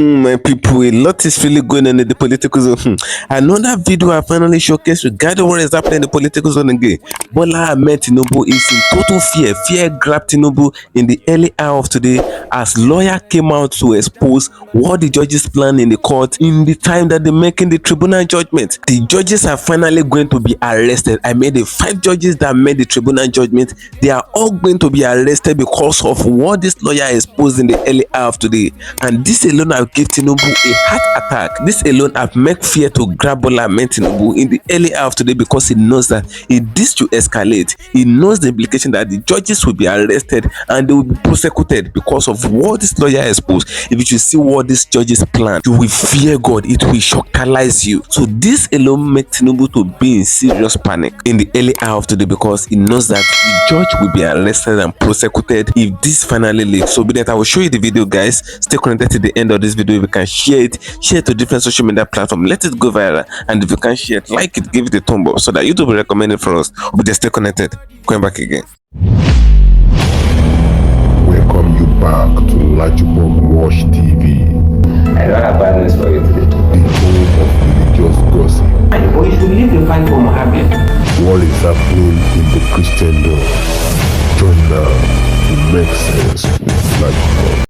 My people, a lot is really going on in the political zone. Another video I finally showcased regarding what is happening in the political zone again. Bola Ahmed Tinubu is in total fear. Fear grabbed Tinubu in the early hour of today as lawyer came out to expose what the judges plan in the court in the time that they're making the tribunal judgment. The judges are finally going to be arrested. I made the 5 judges that made the tribunal judgment. They are all going to be arrested because of what this lawyer exposed in the early hour of today. And this alone have given Tinubu a heart attack. This alone have make fear to grab Bola Ahmed Tinubu in the early hour of today because he knows that if this to escalate, he knows the implication that the judges will be arrested and they will be prosecuted because of what this lawyer exposed. If you should see what these judges plan, you will fear God. It will shockalize you. So this alone make Tinubu to be in serious panic in the early hour of today because he knows that the judge will be arrested and prosecuted if this finally leaks. So be that I will show you the video, guys. Stay connected to the end of this video. If you can share it to different social media platforms, let it go viral. And if you can share it, like it, give it a thumb up so that YouTube will recommend it for us. But just stay connected. Going back again. Welcome you back to LAJUPOG TV. I don't have bad news for you today. The home of religious gossip. But you should leave the fight for Mohammed. What is happening in the Christendom? Join now to make sense with LAJUPOG.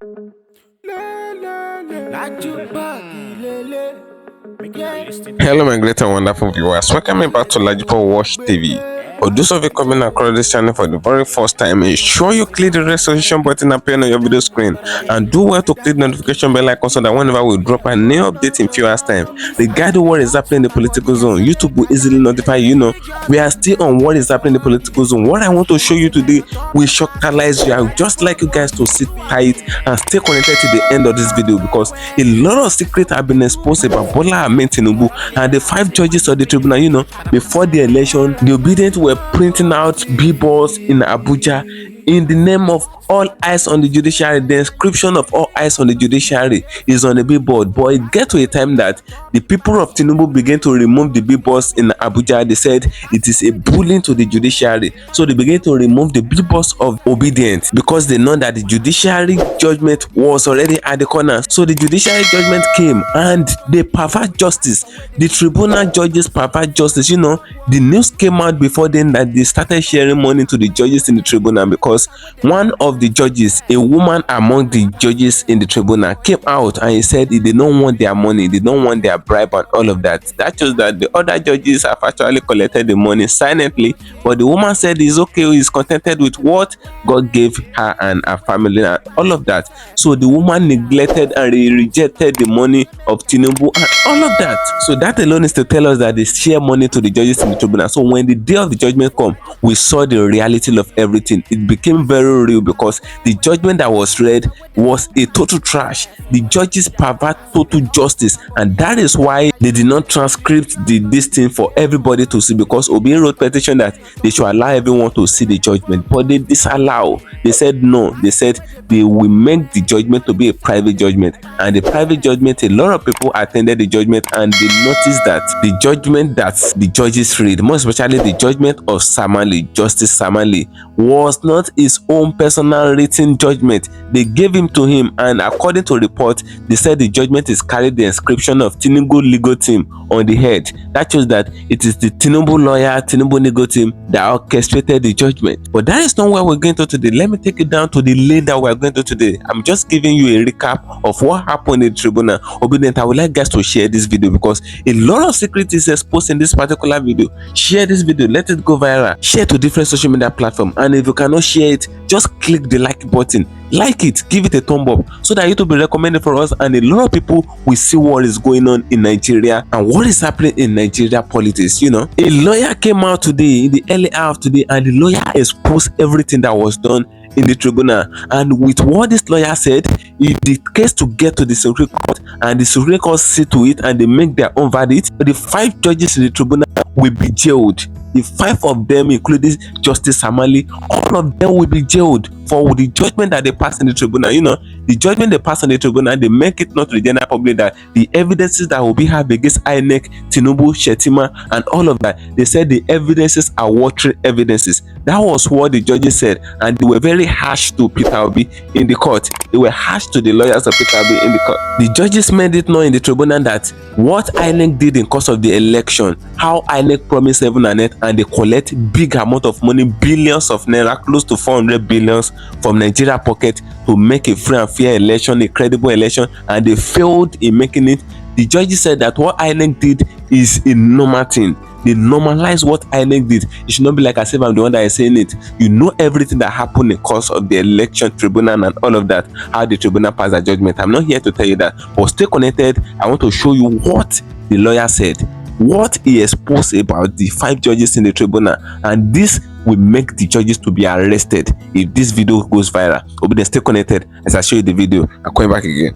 Hello my great and wonderful viewers, welcome back to LAJUPOG TV. For those of you coming across this channel for the very first time, ensure you click the red subscription button appearing on your video screen and do well to click the notification bell icon so that whenever we drop a new update in few hours time regarding what is happening in the political zone, YouTube will easily notify you. We are still on what is happening in the political zone. What I want to show you today will shockalize you. I would just like you guys to sit tight and stay connected to the end of this video because a lot of secrets have been exposed about Bola Ahmed Tinubu and the 5 judges of the tribunal. Before the election, the obedient were printing out billboards in Abuja in the name of all eyes on the judiciary. The inscription of all eyes on the judiciary is on the billboard, but it get to a time that the people of Tinubu began to remove the billboards in Abuja. They said it is a bullying to the judiciary, so they began to remove the billboards of obedience because they know that the judiciary judgment was already at the corner. So the judiciary judgment came and they pervert justice. The tribunal judges pervert justice. The news came out before then that they started sharing money to the judges in the tribunal because one of the judges, a woman among the judges in the tribunal, came out and he said they don't want their money, they don't want their bribe and all of that. That shows that the other judges have actually collected the money silently, but the woman said it's okay, he's contented with what God gave her and her family and all of that. So the woman neglected and rejected the money of Tinubu and all of that. So that alone is to tell us that they share money to the judges in the tribunal. So when the day of the judgment come, we saw the reality of everything. It became very real because the judgment that was read was a total trash. The judges pervert total justice, and that is why they did not transcribe this thing for everybody to see, because Obi wrote petition that they should allow everyone to see the judgment, but they disallow. They said no. They said they will make the judgment to be a private judgment, and the private judgment, a lot of people attended the judgment and they noticed that the judgment that the judges read, most especially the judgment of Samali, Justice Samali, was not his own personal written judgment. They gave him to him, and according to report, they said the judgment is carried the inscription of Tinubu legal team on the head. That shows that it is the Tinubu lawyer, Tinubu legal team that orchestrated the judgment. But that is not where we're going to today. Let me take it down to the lane that we're going to today. I'm just giving you a recap of what happened in the tribunal. Obedient, I would like guys to share this video because a lot of secret is exposed in this particular video. Share this video, let it go viral. Share to different social media platforms, and if you cannot share it, just click the like button. Like it, give it a thumb up so that YouTube will recommend it for us, and a lot of people will see what is going on in Nigeria and what is happening in Nigeria politics. A lawyer came out today in the early hour of today, and the lawyer exposed everything that was done in the tribunal. And with what this lawyer said, if the case to get to the Supreme Court and the Supreme Court see to it and they make their own verdict, the 5 judges in the tribunal will be jailed. the 5 of them, including Justice Samali, all of them will be jailed for the judgment that they pass in the tribunal. You know, the judgment they pass in the tribunal, they make it not to the general public that the evidences that will be have against INEC, Tinubu, Shetima, and all of that, they said the evidences are watery evidences. That was what the judges said, and they were very harsh to Peter Obi in the court. They were harsh to the lawyers of Peter Obi in the court. The judges made it known in the tribunal that what INEC did in course of the election, how INEC promised heaven and earth, and they collect big amount of money, billions of naira, close to 400 billions from Nigeria pocket to make a free and fair election, a credible election, and they failed in making it. The judges said that what INEC did is a normal thing. They normalize what INEC did. It should not be like as if I'm the one that is saying it. You know everything that happened in course of the election tribunal and all of that, how the tribunal passed a judgment. I'm not here to tell you that, but stay connected. I want to show you what the lawyer said, what he exposed about the 5 judges in the tribunal, and this will make the judges to be arrested if this video goes viral. But stay connected as I show you the video. I'm coming back again.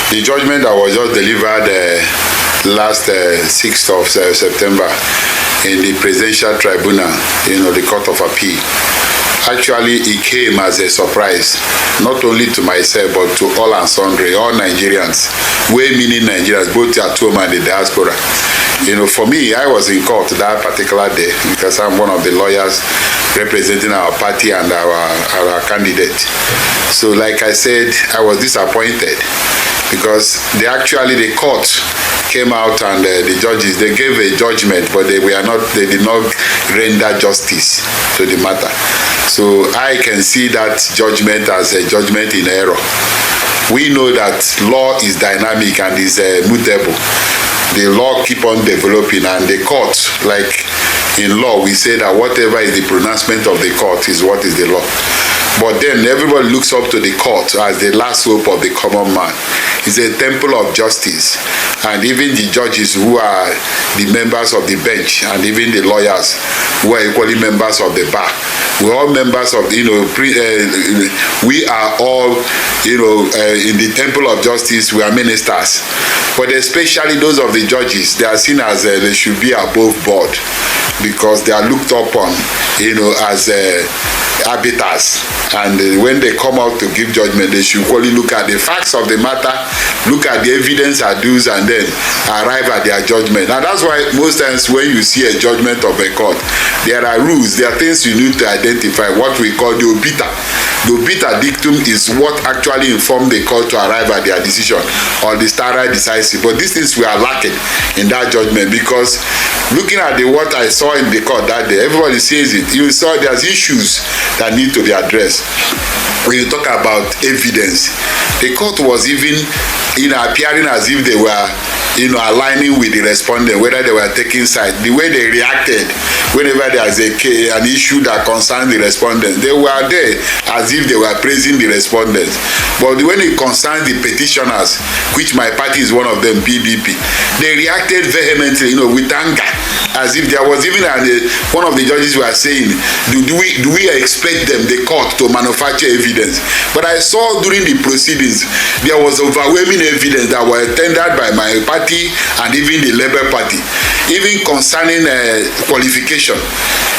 The judgment that was just delivered last 6th of September in the Presidential Tribunal, the Court of Appeal, actually it came as a surprise, not only to myself but to all and sundry, all Nigerians, meaning Nigerians, both at home and the diaspora. For me, I was in court that particular day because I'm one of the lawyers representing our party and our candidate. So like I said, I was disappointed because the court came out and the judges, they gave a judgment, but they did not render justice to the matter. So I can see that judgment as a judgment in error. We know that law is dynamic and is mutable. The law keep on developing, and the court, like in law, we say that whatever is the pronouncement of the court is what is the law. But then everybody looks up to the court as the last hope of the common man. It's a temple of justice. And even the judges who are the members of the bench, and even the lawyers who are equally members of the bar, we're all members of, we are all, in the temple of justice, we are ministers. But especially those of the judges, they are seen as they should be above board because they are looked upon, as arbiters. And when they come out to give judgment, they should only look at the facts of the matter, look at the evidence adduced, and then arrive at their judgment. And that's why most times when you see a judgment of a court, there are rules, there are things you need to identify, what we call the obiter. The obiter dictum is what actually informed the court to arrive at their decision, or the stare decisis. But these things we are lacking in that judgment, because looking at what I saw in the court that day, everybody says it. You saw there's issues that need to be addressed. When you talk about evidence, the court was even appearing as if they were aligning with the respondent, whether they were taking side. The way they reacted whenever there's an issue that concerns the respondent, they were there as if they were praising the respondent. But when it concerns the petitioners, which my party is one of them, PDP, they reacted vehemently, with anger, as if there was even one of the judges were saying, do we expect them, the court, to manufacture evidence? But I saw during the proceedings, there was overwhelming evidence that were tendered by my party and even the Labour Party, even concerning qualification.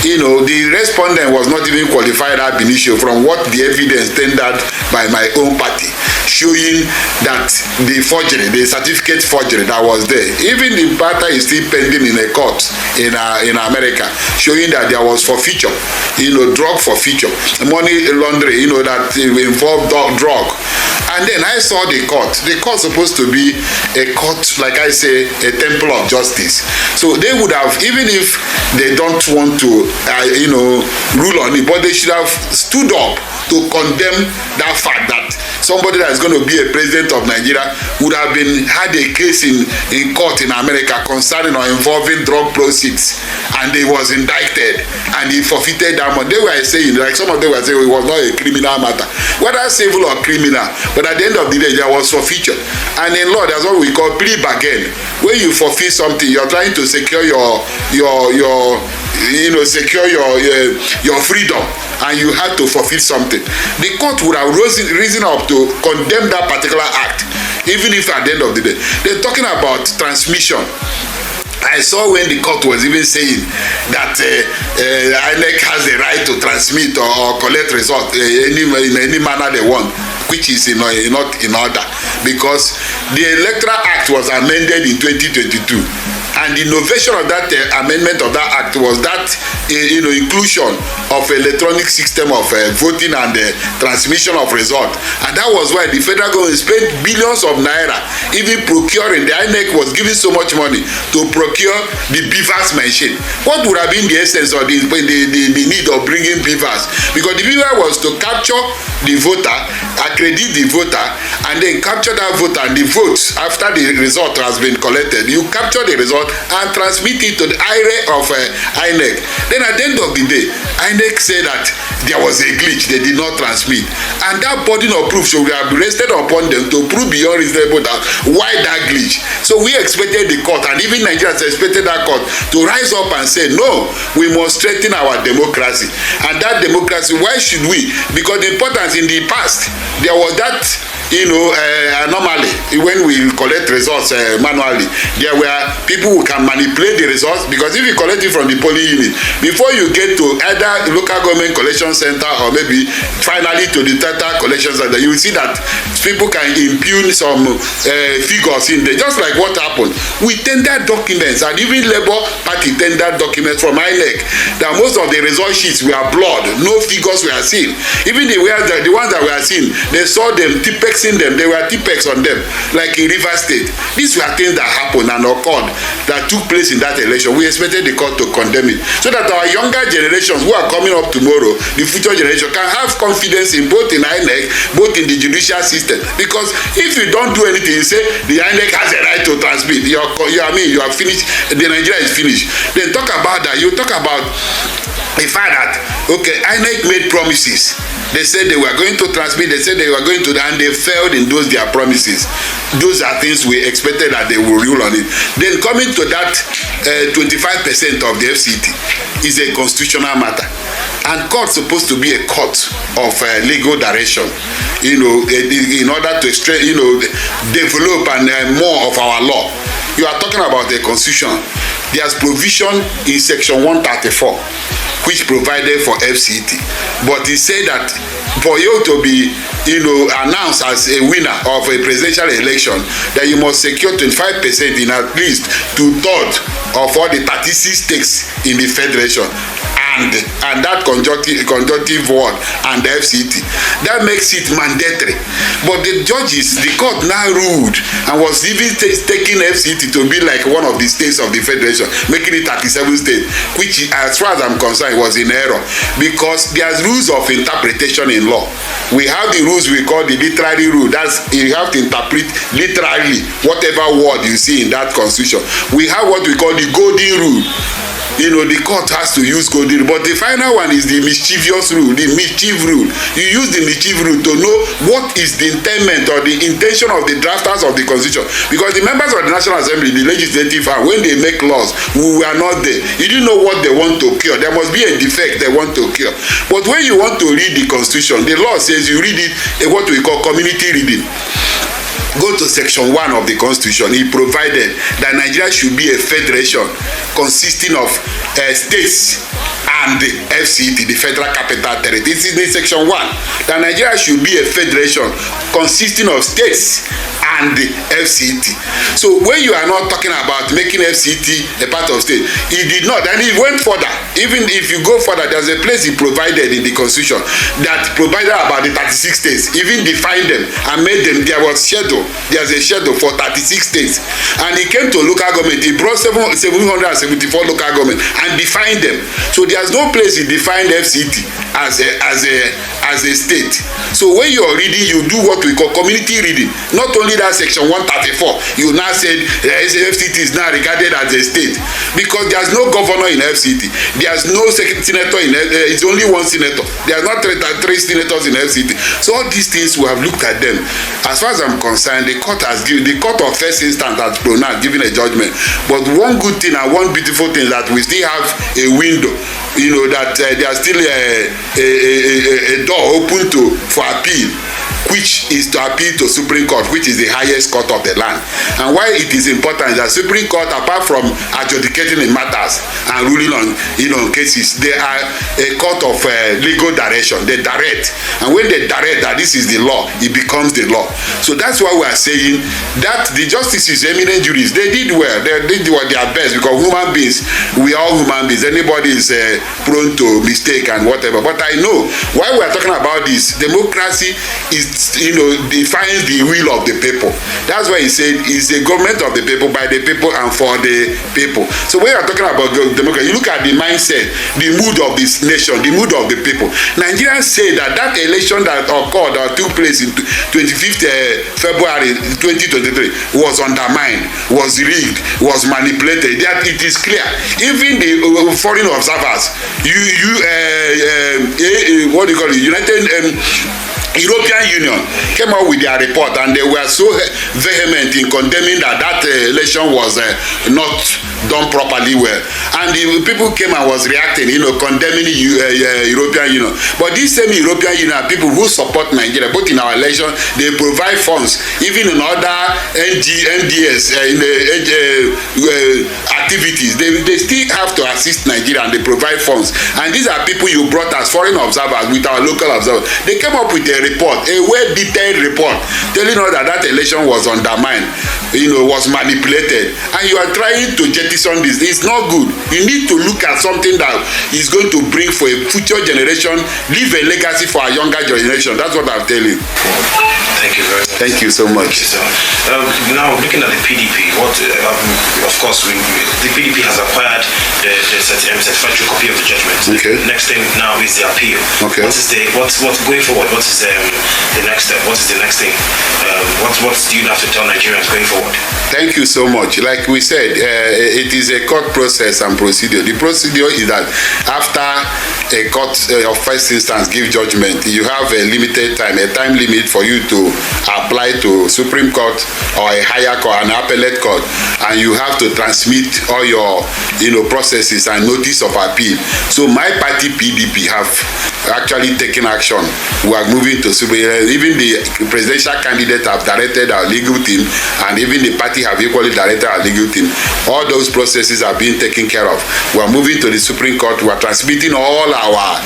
The respondent was not even qualified ab initio from what the evidence tendered by my own party, showing that the forgery, the certificate forgery that was there, even the matter is still pending in a court in America, showing that there was forfeiture, drug forfeiture, money laundering, that involved drug. And then I saw the court. The court supposed to be a court, like I say, a temple of justice. So they would have, even if they don't want to, rule on it, but they should have stood up to condemn that fact that somebody that is going to be a president of Nigeria would have had a case in court in America concerning or involving drug proceeds, and he was indicted and he forfeited that money. They were saying, like some of them were saying, it was not a criminal matter, whether civil or criminal, but at the end of the day there was forfeiture. And in law, that's what we call plea bargain. When you forfeit something, you're trying to secure your freedom, and you had to forfeit something. The court would have risen up to condemn that particular act, even if at the end of the day they're talking about transmission I saw when the court was even saying that INEC has the right to transmit or collect result in any manner they want, which is not in order, because the Electoral Act was amended in 2022, and the innovation of that amendment of that act was that inclusion of electronic system of voting and transmission of result, and that was why the federal government spent billions of naira even procuring. The INEC was giving so much money to procure the beavers machine. What would have been the essence of the need of bringing beavers? Because the beaver was to capture the voter, accredit the voter, and then capture that voter and the votes after the result has been collected. You capture the result and transmit it to the area of INEC. Then at the end of the day, INEC said that there was a glitch, they did not transmit, and that burden of proof should have been rested upon them to prove beyond reasonable doubt why that glitch. So we expected the court, and even Nigerians expected that court to rise up and say, no, we must strengthen our democracy. And that democracy, why should we? Because the importance in the past, there was that anomaly when we collect results manually. There were people who can manipulate the results, because if you collect it from the polling unit, before you get to either local government collection center or maybe finally to the total collection center, you will see that people can impugn some figures in there, just like what happened. We tendered documents, and even Labour Party tendered documents from INEC, that most of the result sheets were blurred, no figures were seen. Even the ones that were seen, they saw them tipexing them, there were tipex on them, like in River State. These were things that happened and occurred, that took place in that election. We expected the court to condemn it, so that our younger generations who are coming up tomorrow, the future generation, can have confidence in both in INEC, both in the judicial system. Because if you don't do anything, you say the INEC has a right to transmit, you are finished, the Nigeria is finished. Then talk about that, you talk about the fact that, okay, INEC made promises. They said they were going to transmit, they said they were going to, and they failed in those their promises. Those are things we expected that they will rule on it. Then coming to that 25% of the FCT is a constitutional matter. And court supposed to be a court of legal direction, in order to develop and more of our law. You are talking about the constitution. There's provision in section 134 which provided for FCT, but he said that for you to be announced as a winner of a presidential election, that you must secure 25% in at least 2/3 of all the 36 states in the federation, and that conjunctive word and the FCT. That makes it mandatory. But the judges, the court now ruled and was even taking FCT to be like one of the states of the federation, making it 37 states, which, as far as I'm concerned, was in error, because there's rules of interpretation in law. We have the rules we call the literary rule. That's, you have to interpret literally whatever word you see in that constitution. We have what we call the golden rule. The court has to use golden rule, but the final one is the mischievous rule, the mischief rule. You use the mischief rule to know what is the intent or the intention of the drafters of the constitution, because the members of the National Assembly, the legislative arm, when they make laws, we were not there. You didn't know what they want to cure. There must be a defect they want to cure. But when you want to read the constitution, the law says you read it what we call community reading. Go to section 1 of the constitution. It provided that Nigeria should be a federation consisting of states and the FCT, the Federal Capital Territory. This is in section 1, that Nigeria should be a federation consisting of states and the FCT. So when you are not talking about making FCT a part of state, he did not, and he went further. Even if you go further, there's a place he provided in the constitution that provided about the 36 states, even defined them and made them, there was schedule, there's a schedule for 36 states. And he came to local government, he brought 774 local government and defined them. So there's no place he defined FCT as a state. So when you're reading, you do what we call community reading. Not only that section 134, you now said the FCT is now regarded as a state, because there's no governor in FCT, there's no senator in it's only one senator, there's not three senators in FCT. So all these things, we have looked at them. As far as I'm concerned, the court of first instance has pronounced, given a judgment. But one good thing and one beautiful thing, that we still have a window, that there's still a door open for appeal. which is to appeal to Supreme Court, which is the highest court of the land. And why it is important is that Supreme Court, apart from adjudicating in matters and ruling on cases, they are a court of legal direction. They direct, and when they direct that this is the law, it becomes the law. So that's why we are saying that the justices, eminent jurists, they did well. They did their best, because human beings, we are all human beings. Anybody is prone to mistake and whatever. But I know why we are talking about this. Democracy is, defines the will of the people. That's why he said it's a government of the people, by the people, and for the people. So when you are talking about democracy, you look at the mindset, the mood of this nation, the mood of the people. Nigerians say that election that occurred or took place in 25th February 2023 was undermined, was rigged, was manipulated. That it is clear. Even the foreign observers, what do you call it, European Union came out with their report, and they were so vehement in condemning that election was not done properly well, and the people came and was reacting, condemning European Union. But these same European Union are people who support Nigeria, both in our election. They provide funds, even in other NDS activities. They still have to assist Nigeria, and they provide funds. And these are people you brought as foreign observers with our local observers. They came up with a report, a well-detailed report, telling us that election was undermined, was manipulated, and you are trying to jettison this. It's not good. You need to look at something that is going to bring for a future generation, leave a legacy for our younger generation. That's what I'm telling you. Thank you very much. Thank you so much. Now, looking at the PDP, of course, the PDP has acquired the certified true copy of the judgment. Okay. Next thing now is the appeal. Okay. What's going forward? What is the next step? What is the next thing? What do you have to tell Nigerians going forward? Thank you so much. Like we said, it is a court process and procedure. The procedure is that after a court of first instance give judgment, you have a limited time, a time limit for you to apply to Supreme Court or a higher court, an appellate court, and you have to transmit all your processes and notice of appeal. So my party PDP have actually taken action. We are moving to even the presidential candidate have directed our legal team, and even the party have equally directed our legal team. All those processes are being taken care of. We are moving to the Supreme Court. We are transmitting all our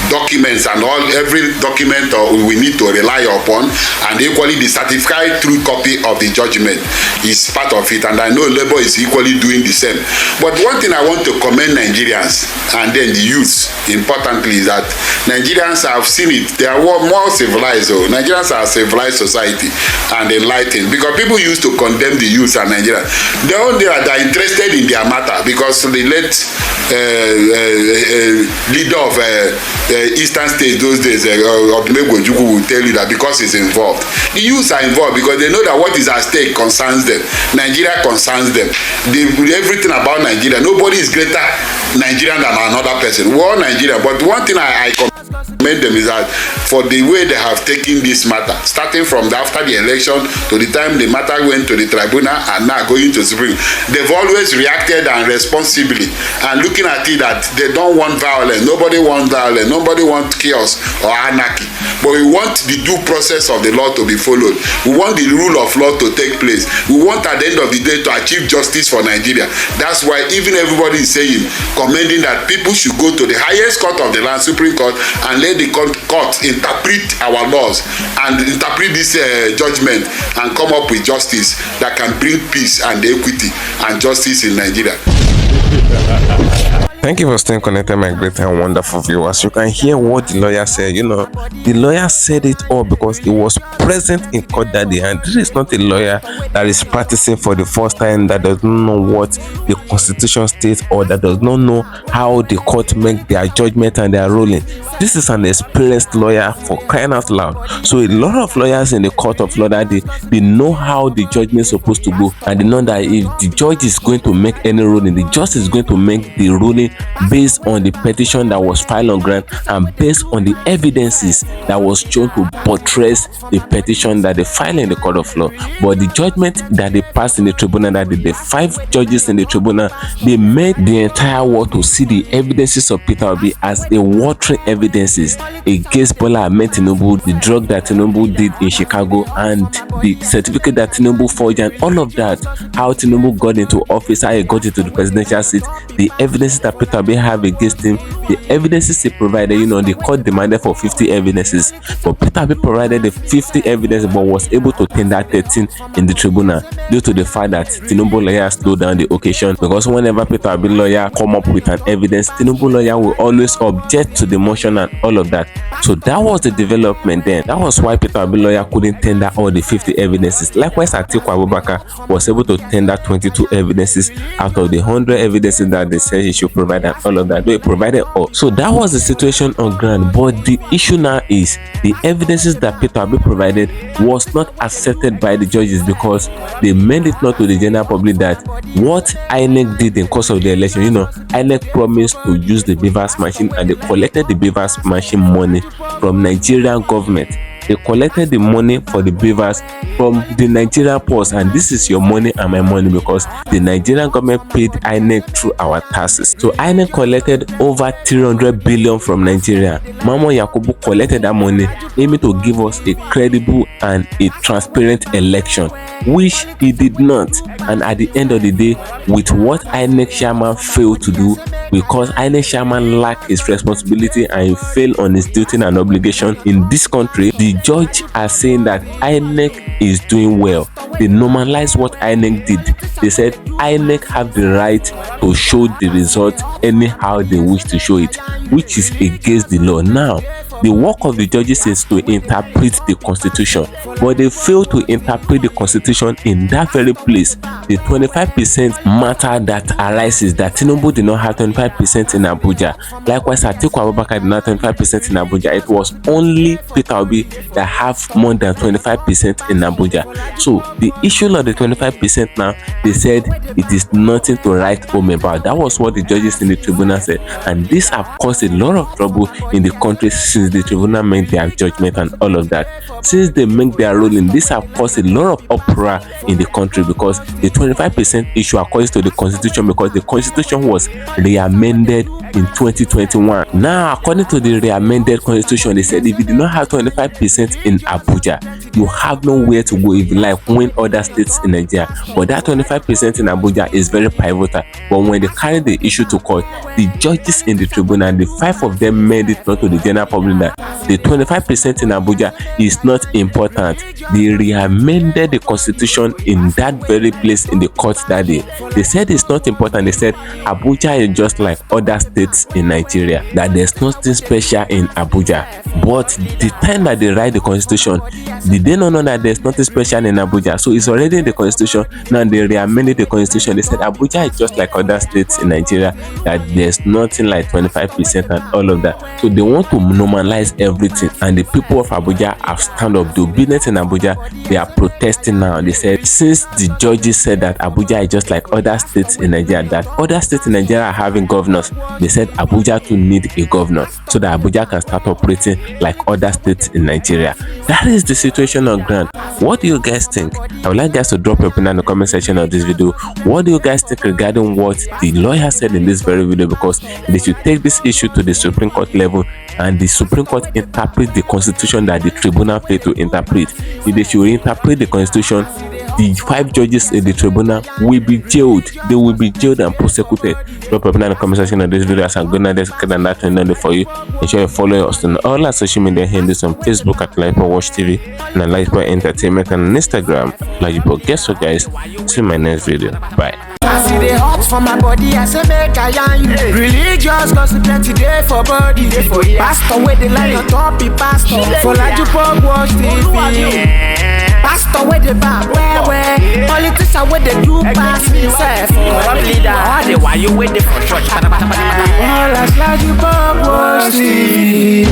documents, and every document we need to rely upon, and equally the certified true copy of the judgment is part of it, and I know Labour is equally doing the same. But one thing I want to commend Nigerians and then the youth importantly is that Nigerians have seen it. They are more civilized. Nigerians are a civilized society and enlightened, because people used to condemn the youth and Nigerians. They are interested in their matter, because the late leader of Eastern States those days, Ojukwu, will tell you that because he's involved. The youths are involved because they know that what is at stake concerns them. Nigeria concerns them. Everything about Nigeria, nobody is greater Nigerian than another person. We're all Nigerian. But one thing I commend them is that for the way they have taken this matter, starting from after the election to the time the matter went to the tribunal and now going to Supreme, they've always reacted and responsibly and looking at it that they don't want violence. Nobody wants violence. Nobody wants chaos or anarchy. But we want the due process of the law to be followed. We want the rule of law to take place. We want at the end of the day to achieve justice for Nigeria. That's why even everybody is saying, commending that people should go to the highest court of the land, Supreme Court, and let the court interpret our laws and interpret this judgment and come up with justice that can bring peace and equity and justice in Nigeria. Thank you for staying connected, my great and wonderful viewers. You can hear what the lawyer said. The lawyer said it all because he was present in court that day, and this is not a lawyer that is practicing for the first time, that does not know what the constitution states, or that does not know how the court make their judgment and their ruling. This is an experienced lawyer, for crying out loud. So a lot of lawyers in the court of law that they know how the judgment is supposed to go, and they know that if the judge is going to make any ruling, the judge is going to make the ruling based on the petition that was filed on ground and based on the evidences that was shown to buttress the petition that they filed in the court of law. But the judgment that they passed in the tribunal, that the 5 judges in the tribunal, they made the entire world to see the evidences of Peter Obi as a watering evidences against Bola Ahmed Tinubu, the drug that Tinubu did in Chicago, and the certificate that Tinubu forged, and all of that, how Tinubu got into office, how he got into the presidential seat, the evidences that Peter Obi have against him, the evidences he provided. The court demanded for 50 evidences, but Peter Obi provided the 50 evidences but was able to tender 13 in the tribunal due to the fact that Tinubu lawyer slowed down the occasion, because whenever Peter Obi lawyer come up with an evidence, Tinubu lawyer will always object to the motion and all of that. So that was the development then. That was why Peter Obi lawyer couldn't tender all the 50 evidences. Likewise, ATIKU Abubakar was able to tender 22 evidences out of the 100 evidences that they said he should provide, and all of that. They provided all. So that was the situation on ground. But the issue now is the evidences that Peter Obi provided was not accepted by the judges, because they made it not to the general public that what INEC did in course of the election, INEC promised to use the Beavers machine, and they collected the Beavers machine money from Nigerian government. They collected the money for the Beavers from the Nigerian post, and this is your money and my money, because the Nigerian government paid INEC through our taxes. So INEC collected over 300 billion from Nigeria. Mamo Yakubu collected that money, aiming to give us a credible and a transparent election, which he did not. And at the end of the day, with what INEC chairman failed to do, because INEC chairman lacked his responsibility and he failed on his duty and obligation in this country, the judge are saying that INEC is doing well. They normalized what INEC did. They said INEC have the right to show the result anyhow they wish to show it, which is against the law. Now, the work of the judges is to interpret the constitution, but they fail to interpret the constitution in that very place. The 25% matter that arises, that Tinubu did not have 25% in Abuja. Likewise, Atiku Abubakar did not have 25% in Abuja. It was only Peter Obi that have more than 25% in Abuja. So the issue of the 25% now, they said it is nothing to write home about. That was what the judges in the tribunal said, and this have caused a lot of trouble in the country since the tribunal made their judgment and all of that. Since they make their ruling, this have caused a lot of uproar in the country, because the 25% issue according to the constitution, because the constitution was re-amended in 2021. Now, according to the re-amended constitution, they said if you do not have 25% in Abuja, you have nowhere to go if you like win other states in Nigeria. But that 25% in Abuja is very pivotal. But when they carried the issue to court, the judges in the tribunal, the 5 of them made it not to the general public that the 25% in Abuja is not important. They re-amended the constitution in that very place in the court that day. They said it's not important. They said Abuja is just like other states in Nigeria, that there's nothing special in Abuja. But the time that they write the constitution, did they not know that there's nothing special in Abuja? So it's already in the constitution. Now they re-amended the constitution. They said Abuja is just like other states in Nigeria, that there's nothing like 25% and all of that. So they want to normalize everything, and the people of Abuja have stand up. The obedience in Abuja, they are protesting now. They said since the judges said that Abuja is just like other states in Nigeria, that other states in Nigeria are having governors, they said Abuja too need a governor so that Abuja can start operating like other states in Nigeria. That is the situation on ground. What do you guys think? I would like guys to drop your opinion in the comment section of this video. What do you guys think regarding what the lawyer said in this very video? Because they should take this issue to the Supreme Court level, and the Supreme Court interpret the constitution that the tribunal failed to interpret. If they should interpret the constitution, the 5 judges in the tribunal will be jailed. They will be jailed and prosecuted. Drop your opinion in the comment section of this video. As I'm going to and that and for you. Ensure you follow us on all our social media handles on Facebook at LAJUPOG TV, and on LAJUPOG Entertainment, and on Instagram LAJUPOG. Guess what, guys? See you in my next video. Bye. I see the hot for my body, I say make I yarn you. Religious gossip plenty day for body. Pastor with the line on top, he pastor for LAJUPOG Watch TV. Pastor with the back, where politician with the do pass himself. Leader, all the while you waiting for church. All as LAJUPOG Watch TV.